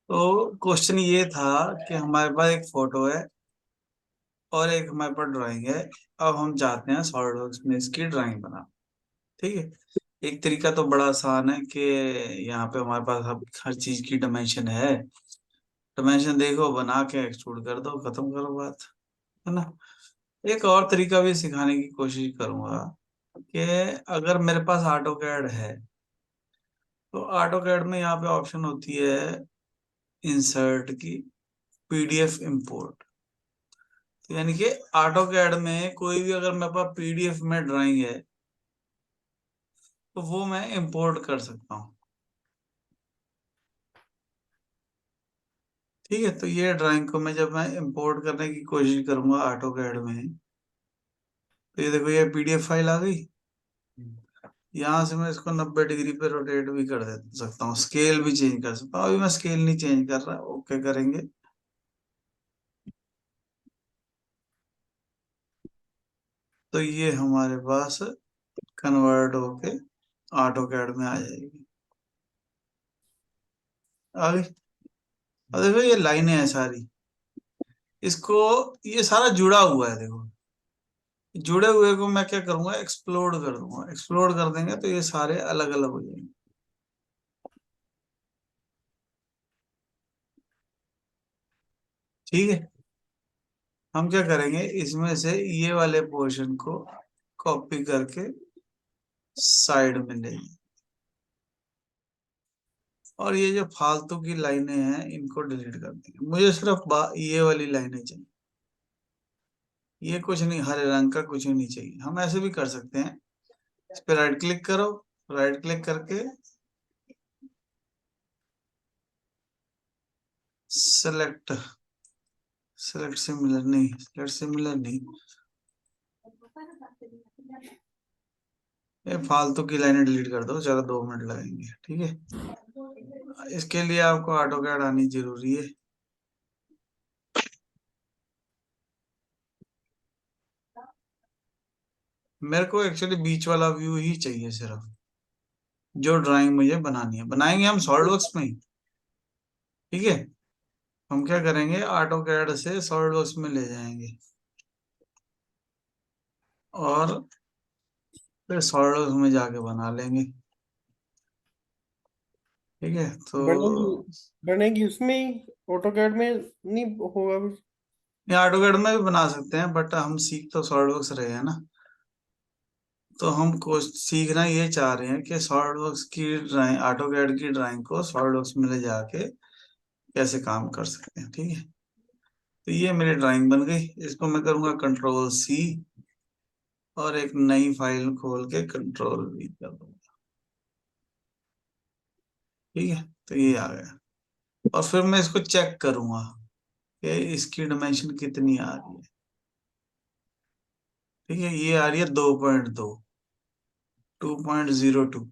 तो क्वेश्चन ये था कि हमारे पास एक फोटो है और एक हमारे पास ड्राइंग है। अब हम चाहते हैं सॉलिडवर्क्स में इसकी ड्राइंग बना। ठीक है। एक तरीका तो बड़ा आसान है कि यहाँ पे हमारे पास अब हर चीज की डायमेंशन है। डायमेंशन देखो, बना के एक्सट्रूड कर दो, खत्म करो बात, है ना। एक और तरीका भी सिखाने की कोशिश करूंगा कि अगर मेरे पास ऑटो कैड है तो ऑटो कैड में यहाँ पे ऑप्शन होती है इंसर्ट की, पीडीएफ इंपोर्ट। तो यानी कि ऑटो कैड में कोई भी अगर मेरे पास पीडीएफ में ड्राइंग है तो वो मैं इंपोर्ट कर सकता हूँ। ठीक है। तो ये ड्राइंग को मैं जब मैं इंपोर्ट करने की कोशिश करूंगा ऑटो कैड में, तो ये देखो ये पीडीएफ फाइल आ गई। यहाँ से मैं इसको 90 डिग्री पे रोटेट भी कर दे सकता हूँ, स्केल भी चेंज कर सकता हूँ। अभी मैं स्केल नहीं चेंज कर रहा, ओके करेंगे। तो ये हमारे पास कन्वर्ट होके ऑटो कैड में आ जाएगी। आ गई। अब देखो ये लाइनें हैं सारी, इसको, ये सारा जुड़ा हुआ है देखो। जुड़े हुए को मैं क्या करूंगा, एक्सप्लोड कर दूंगा। एक्सप्लोड कर देंगे तो ये सारे अलग अलग हो जाएंगे। ठीक है। हम क्या करेंगे, इसमें से ये वाले पोर्शन को कॉपी करके साइड में ले जाएंगे। और ये जो फालतू की लाइनें हैं इनको डिलीट कर देंगे। मुझे सिर्फ ये वाली लाइनें चाहिए। ये कुछ नहीं, हरे रंग का कुछ नहीं चाहिए। हम ऐसे भी कर सकते हैं, इस पे राइट क्लिक करो, राइट क्लिक करके सेलेक्ट, सेलेक्ट सिमिलर नहीं, सेलेक्ट सिमिलर नहीं, ये फालतू की लाइनें डिलीट कर दो, चलो 2 मिनट लगेंगे। ठीक है। इसके लिए आपको ऑटो कैड आनी जरूरी है। मेरे को एक्चुअली बीच वाला व्यू ही चाहिए सिर्फ, जो ड्राइंग मुझे बनानी है। बनाएंगे हम सॉलिडवर्क्स में ही। ठीक है। हम क्या करेंगे, ऑटो कैड से सॉलिडवर्क्स में ले जाएंगे और फिर सॉलिडवर्क्स में जाके बना लेंगे। ठीक है। तो बनेगी बनेगी उसमें ही, ऑटोकैड में नहीं होगा फिर? ये ऑटो कैड में भी बना सकते हैं, बट हम सीख तो सॉलिडवर्क्स रहे हैं ना। तो हम को सीखना ये चाह रहे हैं कि सॉलिडवर्क्स की ड्राइंग, ऑटो कैड की ड्राइंग को सॉलिडवर्क्स में ले जाके कैसे काम कर सकते हैं। ठीक है। तो ये मेरी ड्राइंग बन गई। इसको मैं करूंगा कंट्रोल C और एक नई फाइल खोल के कंट्रोल V कर दूंगा। ठीक है। तो ये आ गया। और फिर मैं इसको चेक करूंगा कि इसकी डायमेंशन कितनी आ रही है। ठीक है। ये आ रही है 2.2, 2.02।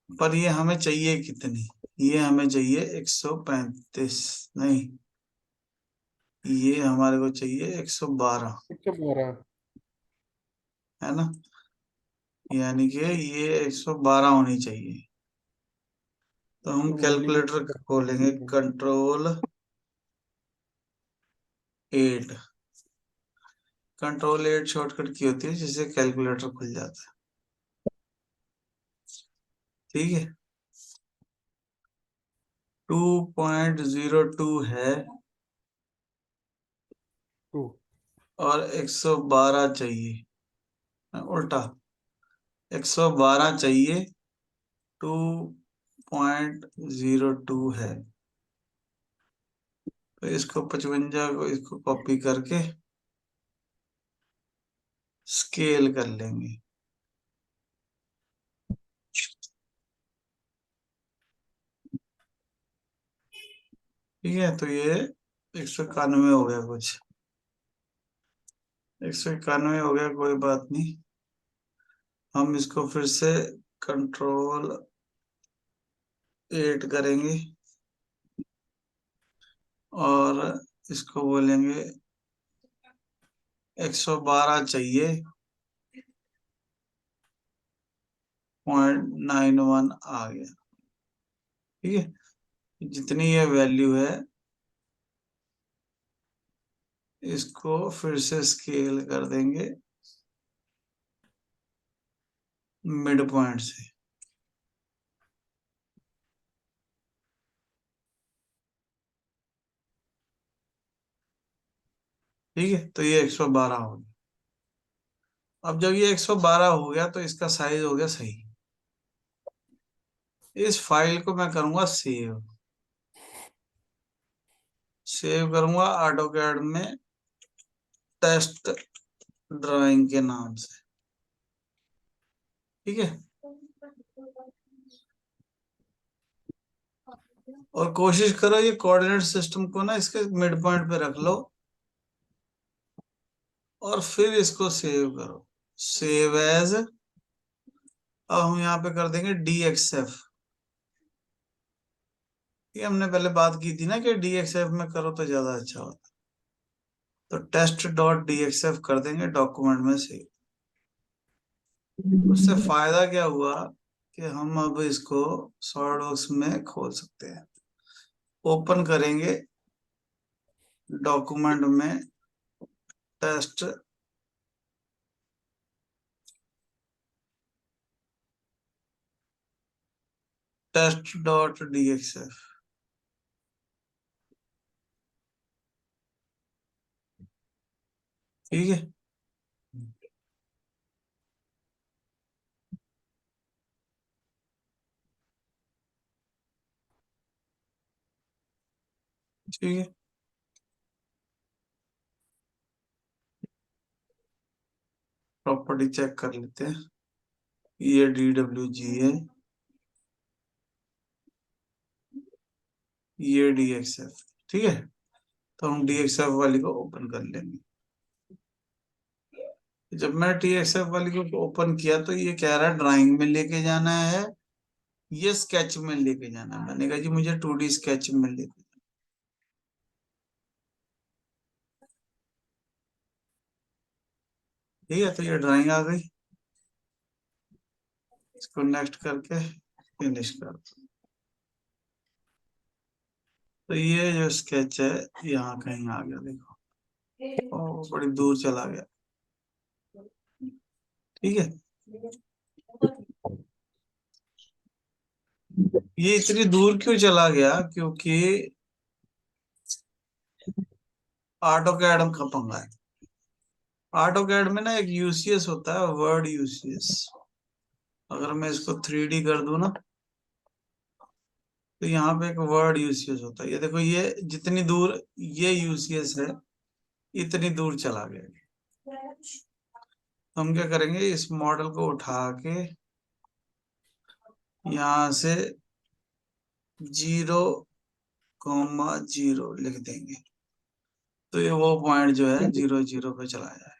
पर ये हमें चाहिए कितनी, ये हमें चाहिए 135, नहीं, ये हमारे को चाहिए 112, 112। है ना। यानी कि ये 112 होनी चाहिए। तो हम तो वॉल्यूम कैलकुलेटर खोलेंगे, कंट्रोल 8। कंट्रोल 8 शॉर्टकट की होती है जिससे कैलकुलेटर खुल जाता है। ठीक है। 2.02 है 2। और 112 चाहिए, उल्टा 112 चाहिए, 2.02 है। तो इसको 55 को इसको कॉपी करके स्केल कर लेंगे। ठीक है। तो ये 191 हो गया कुछ, 191 हो गया, कोई बात नहीं। हम इसको फिर से कंट्रोल 8 करेंगे और इसको बोलेंगे 112 चाहिए, 0.91 आ गया। ठीक है। जितनी ये वैल्यू है इसको फिर से स्केल कर देंगे मिड पॉइंट से। ठीक है, तो ये 112 हो गया। अब जब ये 112 हो गया तो इसका साइज हो गया सही। इस फाइल को मैं करूंगा सेव। सेव करूंगा ऑटोकैड में टेस्ट ड्राइंग के नाम से। ठीक है, और कोशिश करो ये कोऑर्डिनेट सिस्टम को ना इसके मिड पॉइंट पे रख लो और फिर इसको सेव करो। Save as. अब हम यहाँ पे कर देंगे DXF। ये हमने पहले बात की थी ना कि DXF में करो तो ज्यादा अच्छा होता। तो test.dxf कर देंगे डॉक्यूमेंट में सेव। उससे फायदा क्या हुआ कि हम अब इसको सॉलिडवर्क्स में खोल सकते हैं। ओपन करेंगे डॉक्यूमेंट में टेस्ट test.dxf। ठीक है, ठीक है। प्रॉपर्टी चेक कर लेते हैं। ये DWG है, ये DXF। ठीक है, तो हम DXF वाली को ओपन कर लेंगे। जब मैं DXF वाली को ओपन किया तो ये कह रहा है ड्राइंग में लेके जाना है, ये स्केच में लेके जाना है। मैंने कहा जी मुझे 2D स्केच में लेके। ठीक है, तो ये ड्राइंग आ गई। इसको नेक्स्ट करके फिनिश कर दो। तो ये जो स्केच है यहाँ कहीं आ गया, देखो। ओ, बड़ी दूर चला गया। ठीक है, ये इतनी दूर क्यों चला गया? क्योंकि ऑटो कैड का पंगा है। ऑटो कैड में ना एक यूसीएस होता है, वर्ड यूसीएस। अगर मैं इसको 3D कर दूं ना तो यहाँ पे एक वर्ड यूसीएस होता है। ये देखो, ये जितनी दूर ये यूसीएस है इतनी दूर चला गया। हम क्या करेंगे, इस मॉडल को उठा के यहाँ से 0,0 लिख देंगे। तो ये वो पॉइंट जो है 0,0 पे चला जाए।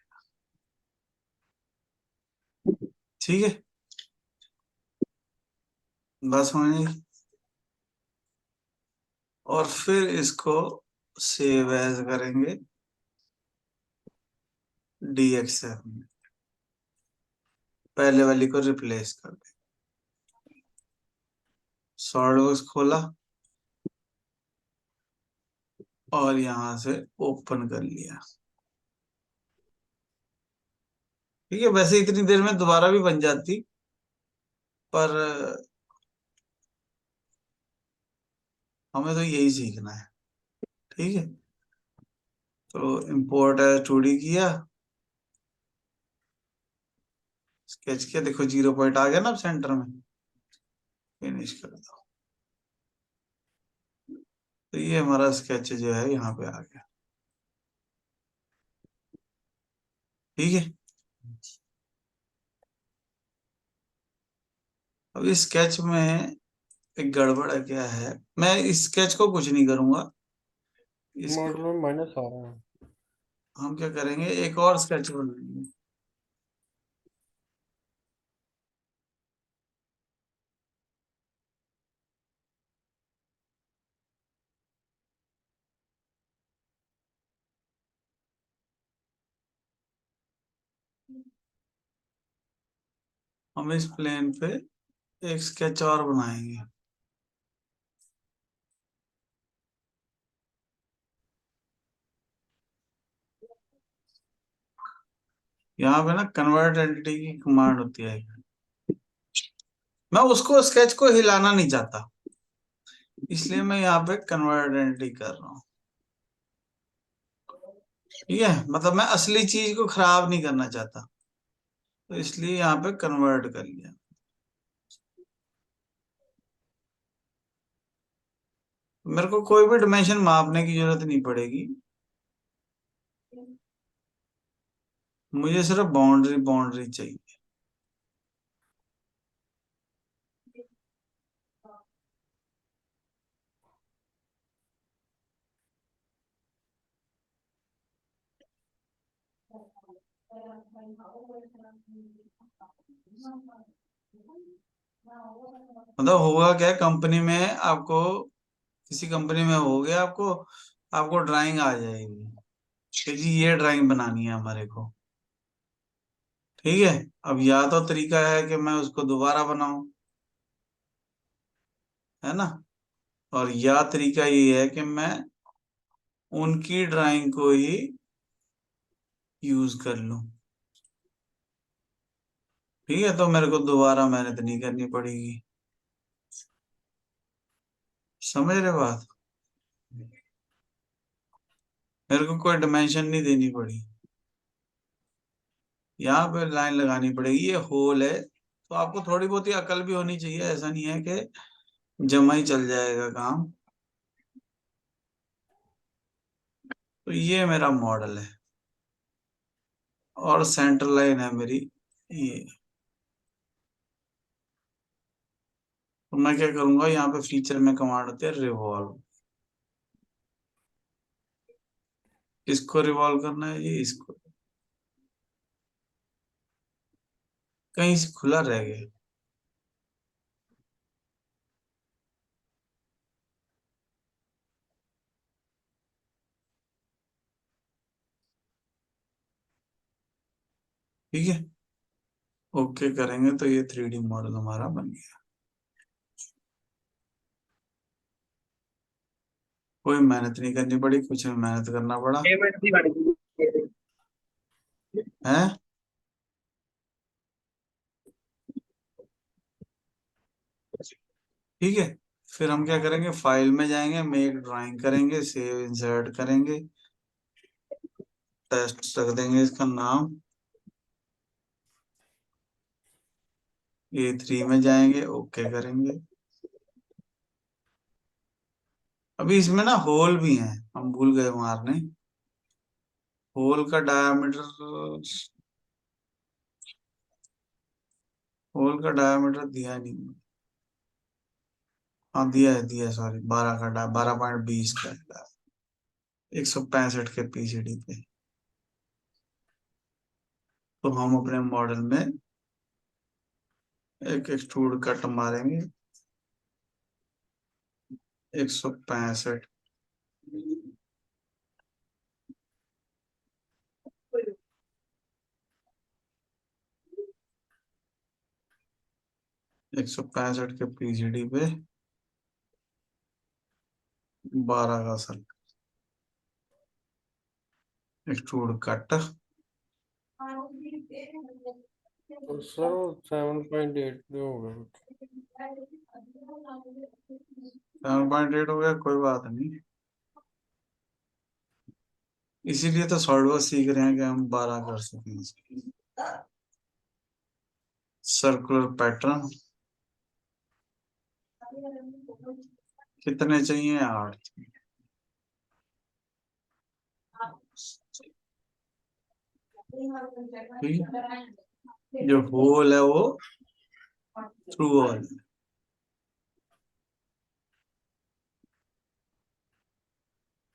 ठीक है, बस होने। और फिर इसको सेव एज करेंगे DXF में। पहले वाली को रिप्लेस कर दें। सॉलिडवर्क्स खोला और यहाँ से ओपन कर लिया। ठीक है, वैसे इतनी देर में दोबारा भी बन जाती, पर हमें तो यही सीखना है। ठीक है, तो इम्पोर्ट एज 2D किया, स्केच किया, देखो 0 पॉइंट आ गया ना अब सेंटर में। फिनिश कर दो। तो ये हमारा स्केच जो है यहाँ पे आ गया। ठीक है, अब इस स्केच में एक गड़बड़ है, क्या है? मैं इस स्केच को कुछ नहीं करूंगा। इसको मॉडल में माइनस आ रहा है। हम क्या करेंगे, एक और स्केच बनाएंगे। हम इस प्लेन पे एक स्केच और बनाएंगे। यहाँ पे ना कन्वर्ट एंटिटी की कमांड होती है। मैं उसको स्केच को हिलाना नहीं चाहता, इसलिए मैं यहाँ पे कन्वर्ट एंटिटी कर रहा हूँ। ठीक है, मतलब मैं असली चीज को खराब नहीं करना चाहता, तो इसलिए यहाँ पे कन्वर्ट कर लिया। मेरे को कोई भी डिमेंशन मापने की जरूरत नहीं पड़ेगी, मुझे सिर्फ बाउंड्री बाउंड्री चाहिए। मतलब होगा क्या, कंपनी में आपको, किसी कंपनी में हो गया आपको, आपको ड्राइंग आ जाएगी कि जी ये ड्राइंग बनानी है हमारे को। ठीक है, अब या तो तरीका है कि मैं उसको दोबारा बनाऊं, है ना, और या तरीका ये है कि मैं उनकी ड्राइंग को ही यूज कर लूं। ठीक है, तो मेरे को दोबारा मेहनत नहीं करनी पड़ेगी। समझ रहे बात, मेरे को कोई डिमेंशन नहीं देनी पड़ी, यहाँ पे लाइन लगानी पड़ेगी, ये होल है। तो आपको थोड़ी बहुत ही अकल भी होनी चाहिए, ऐसा नहीं है कि जमा ही चल जाएगा काम। तो ये मेरा मॉडल है, और सेंटर लाइन है मेरी ये। तो मैं क्या करूंगा, यहाँ पे फीचर में कमांड होती है रिवॉल्व। इसको रिवॉल्व करना है ये, इसको कहीं से खुला रह गया। ठीक है, ओके करेंगे तो ये 3D मॉडल हमारा बन गया। कोई मेहनत नहीं करनी पड़ी, कुछ में मेहनत करना पड़ा पेमेंट भी बन गई। है। ठीक है, फिर हम क्या करेंगे, फाइल में जाएंगे, मेक ड्राइंग करेंगे, सेव इंसर्ट करेंगे, टेस्ट रख देंगे इसका नाम। A3 में जाएंगे, ओके करेंगे। अभी इसमें ना होल भी है, हम भूल गए मारने। होल का डायमीटर, होल का डायमीटर दिया नहीं। हाँ दिया है, दिया है, सॉरी, 12 का 12.20 का है, 165 के PCD पे। तो हम अपने मॉडल में एक एक्सट्रूड कट मारेंगे, 165, 165 के PCD पे 12 का सर्कल, एक्सट्रूड कट। तो सर वो 7.8 पे हो गया। 7.8 हो गया, कोई बात नहीं, इसीलिए तो सॉल्वर सीख रहे हैं कि हम 12 कर सकें। सर्कुलर पैटर्न कितने चाहिए, 8। ठीक है, जो होल है वो थ्रू होल है।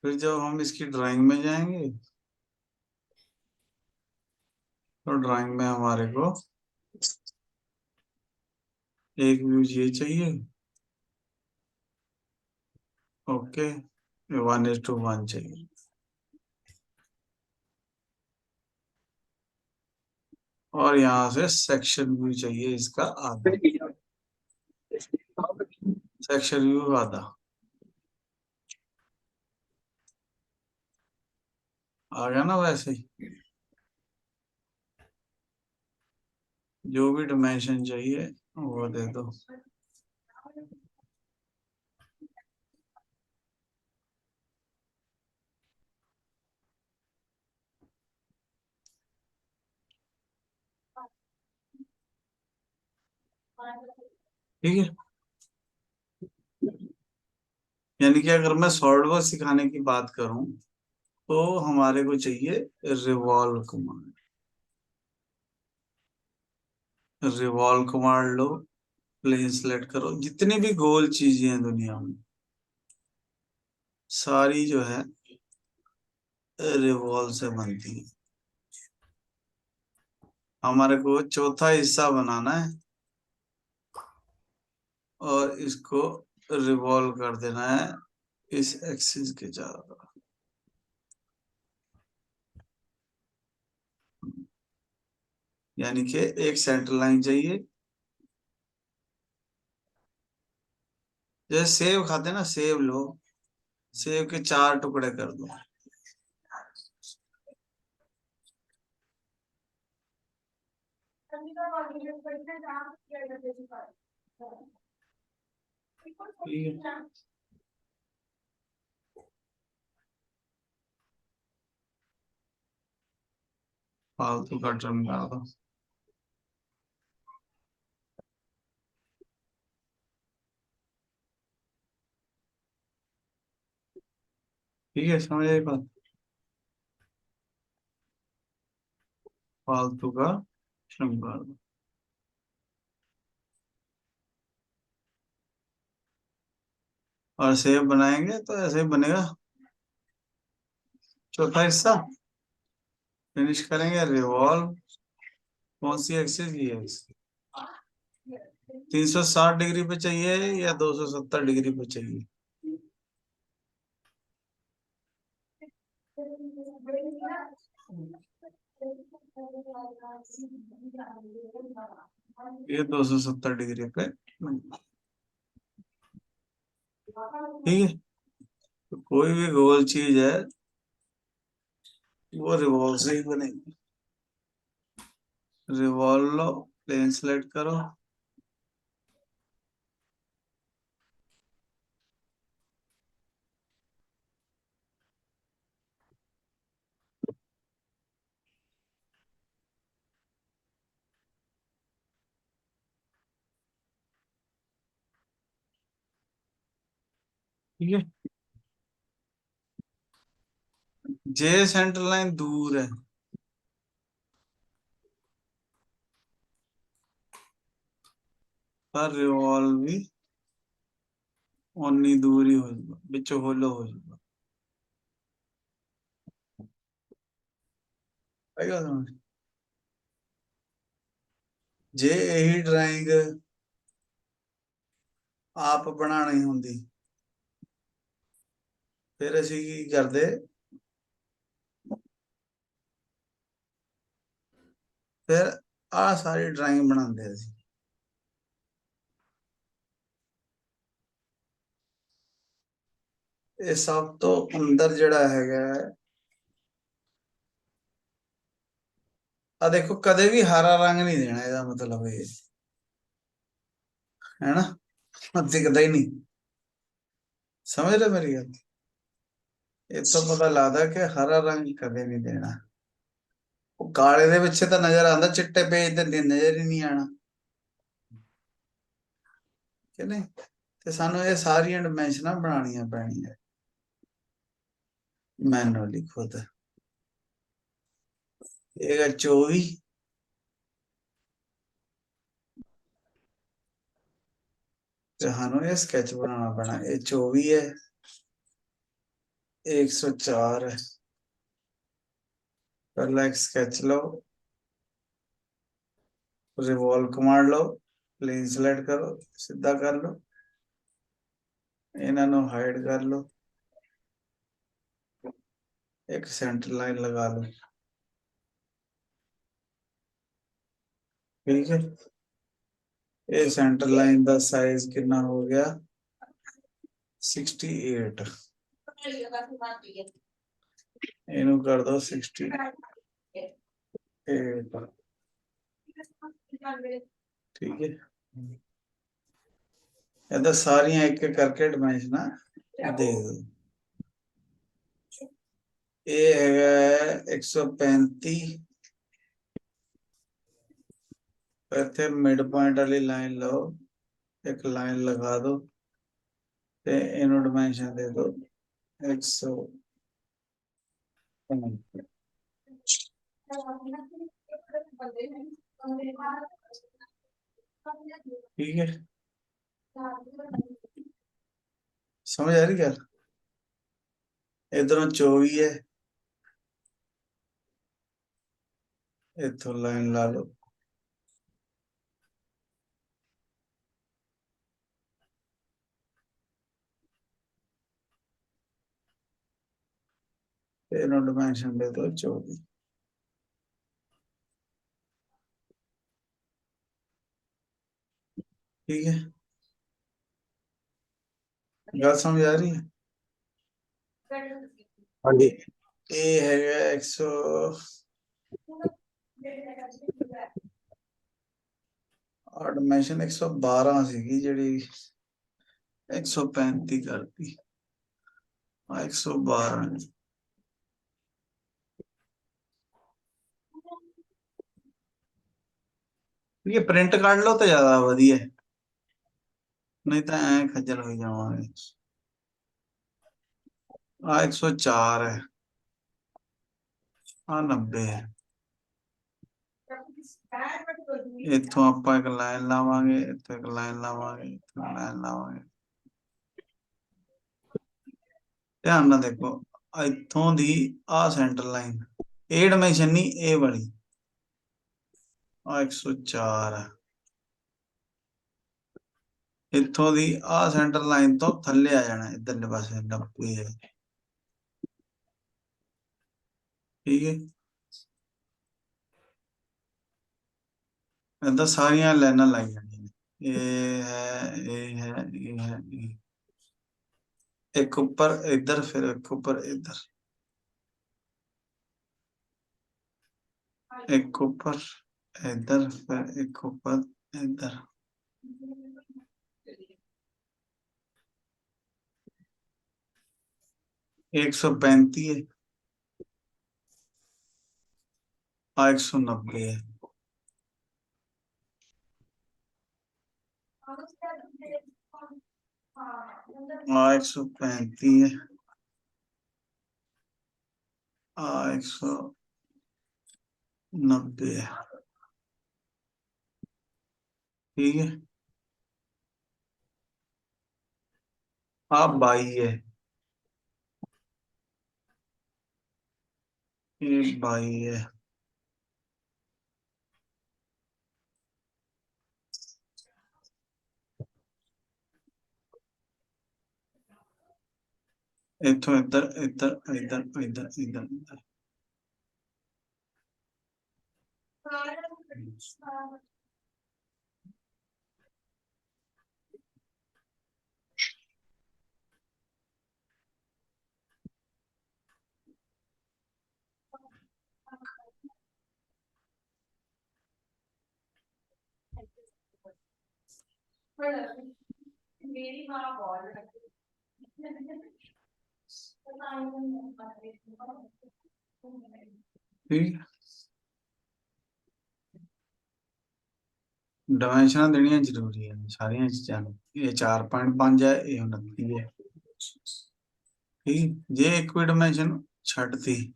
फिर जब हम इसकी ड्राइंग में जाएंगे, तो ड्राइंग में हमारे को एक व्यू ये चाहिए, ओके, 1:1 चाहिए, और यहाँ से सेक्शन व्यू चाहिए इसका आधा, सेक्शन व्यू आधा। आ गया ना वैसे ही। जो भी डायमेंशन चाहिए वो दे दो। ठीक है, यानी कि अगर मैं सॉल्वर सिखाने की बात करूं तो हमारे को चाहिए रिवॉल्व कमांड। रिवॉल्व कमांड लो, प्लेन सेलेक्ट करो, जितनी भी गोल चीजें हैं दुनिया में सारी जो है रिवॉल्व से बनती है। हमारे को चौथा हिस्सा बनाना है और इसको रिवॉल्व कर देना है इस एक्सिस के चारों तरफ। यानी कि एक सेंटर लाइन चाहिए, जैसे सेव खाते हैं ना, सेव लो, सेव के 4 टुकड़े कर दो। ठीक है, फालतू का ड्रम लगा दो। ठीक है, समझ आई बात। फालतू का ड्रम लगा दो। और सेव बनाएंगे तो ऐसे ही बनेगा। चौथा हिस्सा फिनिश करेंगे, रिवॉल्व। कौन सी एक्सिस की है? 360 डिग्री पे चाहिए या 270 डिग्री पे चाहिए? ये 270 डिग्री पे। ठीक है, तो कोई भी गोल चीज है वो रिवॉल्व से ही बनेगी। रिवॉल्व लो, प्लेन सेलेक्ट करो। ठीक है, जे सेंटर लाइन दूर है पर रिवॉल्व भी उतनी दूर ही हो जाएगा, बिच होलो हो जाएगा। आएगा समझ? जे यही ड्राइंग आप बना नहीं होंगी फिर ਅਸੀਂ ਕੀ ਕਰਦੇ? ਫਿਰ ਆ ਸਾਰੀ ਡਰਾਇੰਗ ਬਣਾਉਂਦੇ ਅਸੀਂ। ਇਹ ਸਭ ਤੋਂ ਅੰਦਰ ਜਿਹੜਾ ਹੈਗਾ ਆ ਦੇਖੋ, ਕਦੇ ਵੀ ਹਰਾ ਰੰਗ ਨਹੀਂ ਦੇਣਾ, ਇਹਦਾ ਮਤਲਬ ਇਹ ਹੈ ਨਾ, ਦਿਖਦਾ ਹੀ ਨਹੀਂ। ਸਮਝ ਰਹੇ ਮੇਰੀ ਗੱਲ? ਇਹ ਤੋਂ ਪਤਾ ਲੱਗਦਾ ਕਿ ਹਰਾ ਰੰਗ ਕਦੇ ਨਹੀਂ ਦੇਣਾ। ਉਹ ਕਾਲੇ ਦੇ ਪਿੱਛੇ ਤਾਂ ਨਜ਼ਰ ਆਉਂਦਾ, ਚਿੱਟੇ ਪੇਜ ਤੇ ਨਜ਼ਰ ਹੀ ਨਹੀਂ ਆਣਾ ਕਿ ਨਹੀਂ। ਤੇ ਸਾਨੂੰ ਇਹ ਸਾਰੀਆਂ ਡਾਇਮੈਂਸ਼ਨਾਂ ਬਣਾਉਣੀਆਂ ਪੈਣੀਆਂ ਮੈਨੂਅਲੀ ਖੁਦ। ਇਹ 24 ਤੇ ਸਾਨੂੰ ਇਹ ਸਕੈਚ ਬਣਾਉਣਾ ਪੈਣਾ। ਇਹ 24 है, 104 है। पहला एक स्केच लो, रिवॉल्व कमांड लो, प्लेन सेलेक्ट करो, सीधा कर लो, इन्हों हाइड कर लो, एक सेंटर लाइन लगा लो। ठीक है, ये सेंटर लाइन का साइज कितना हो गया? 68। इनू कर दो 68। ठीक है, इधर सारियां एक एक करके डिमेंशन दे दो। ये है 135, इतने मिड पॉइंट वाली लाइन लो, एक लाइन लगा दो ते इन्हों डिमेंशन दे दो 135। ठीक है, समझ आ रही क्या? इधरों 24 है, इथों लाइन ला लो, इन्हों डिमेंशन दे दो 24। ठीक है, गल समझ आ रही है? हाँ जी। ये है 100 और डिमेंशन 112 सीगी जी, 135 करती, 112। ये प्रिंट काट लो तो ज्यादा वधिया है, नहीं तो ऐ खज्जल हो जावांगे। आ 104 है, आ 90 है। इथों आप एक लाइन लावांगे, इथों एक लाइन लावांगे, इथों लाइन लावांगे। ध्यान ना देखो, इथों दी आ सेंटर लाइन, ए डिमेंशन नहीं ए वाली, आ 104 है। इथों दी आ सेंटर लाइन तो थल्ले आ जाना इधरले पासे 90 है। ठीक है, इधर सारियां लाइनां लाई जानी, ये है, ये है, ये है, ये। एक ऊपर इधर, फिर एक ऊपर इधर, एक ऊपर इधर, फिर एक ऊपर इधर। 135 है, 190 है। 135 है, 190 है। ठीक है, आप 22 है, ये 22 है। इथों इधर इधर इधर इधर इधर इधर। ठीक है, डिमेंशन देनियां जरूरी है सारियां चीजां नूं। ये 4.5 है, ये 29 है। ठीक, जे एक भी डिमेंशन छड्डती,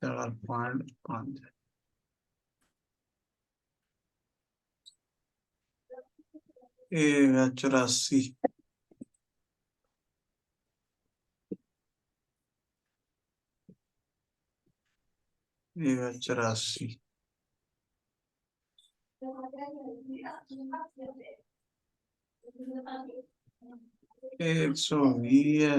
4.5, ये है 84, ये है 84, 120 है,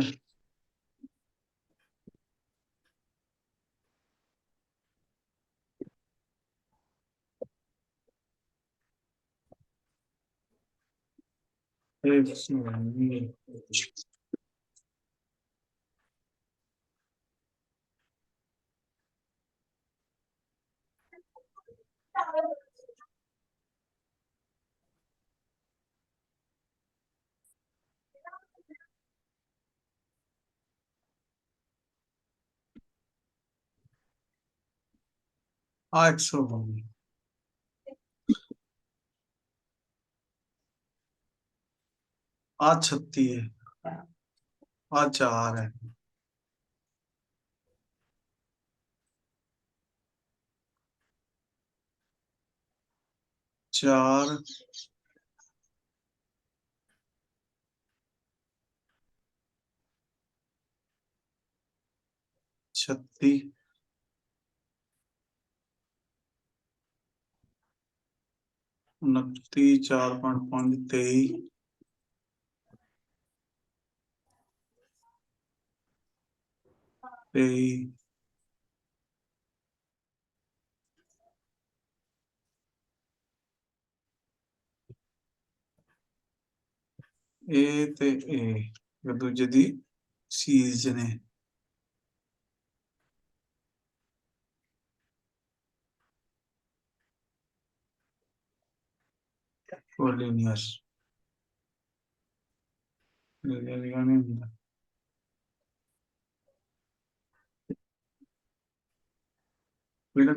120, आठ सौ होगी। आज 36 है। आज 4 है। 4, 36, 29, 4 5 5, 23, 23, ए ते ए दूजे दी सीरीज ने कोलिनियस।